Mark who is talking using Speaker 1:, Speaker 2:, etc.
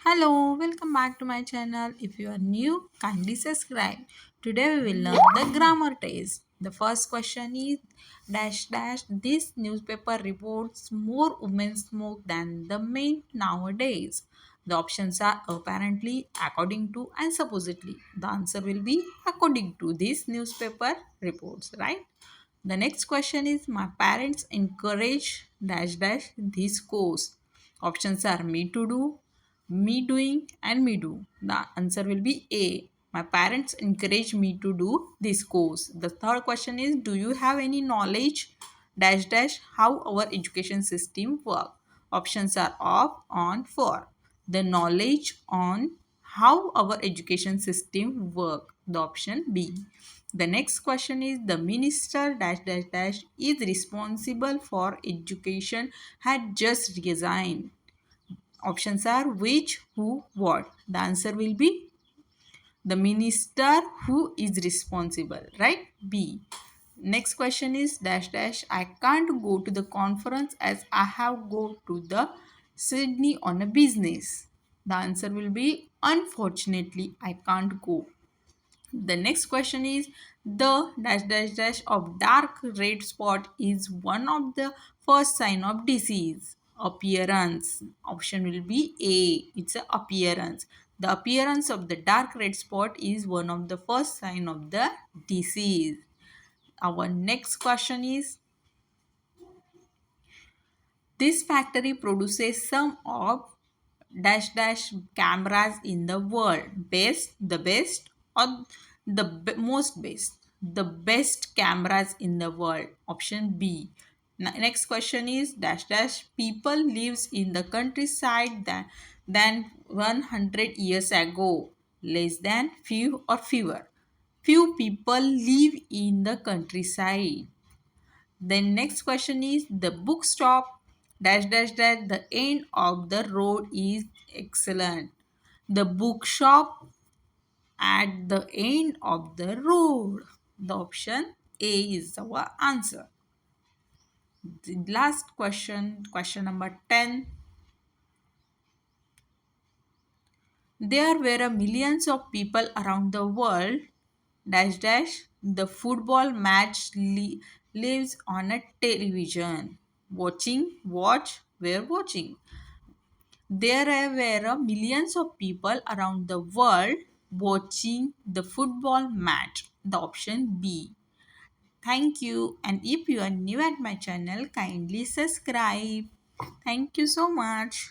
Speaker 1: Hello, welcome back to my channel. If you are new, kindly subscribe. Today we will learn the grammar test. The first question is dash dash. This newspaper reports more women smoke than the men nowadays. The options are apparently, according to, and supposedly. The answer will be according to this newspaper reports, right? The next question is my parents encourage dash dash this course. Options are me to do, me doing, and me do. The answer will be A. My parents encourage me to do this course. The third question is do you have any knowledge dash dash how our education system work? Options are off, on, for. The knowledge on how our education system work. The option B. The next question is the minister dash dash dash is responsible for education had just resigned. Options are which, who, what. The answer will be the minister who is responsible, right? B. Next question is dash dash. I can't go to the conference as I have go to the Sydney on a business. The answer will be unfortunately I can't go. The next question is the dash dash dash of dark red spot is one of the first sign of disease. Appearance. Option will be A. It's a appearance. The appearance of the dark red spot is one of the first sign of the disease. Our next question is this factory produces some of dash dash cameras in the world. Best, the best, or the most best. The best cameras in the world. Option B. Next question is dash dash people lives in the countryside than 100 years ago. Less than, few, or fewer. Few people live in the countryside. Then next question is the book stop dash dash dash the end of the road is excellent. The bookshop at the end of the road. The option A is our answer. The last question, question number 10. There were millions of people around the world dash dash the football match lives on a television. We're watching. There were millions of people around the world watching the football match. The option B. Thank you. And if you are new at my channel, kindly subscribe. Thank you so much.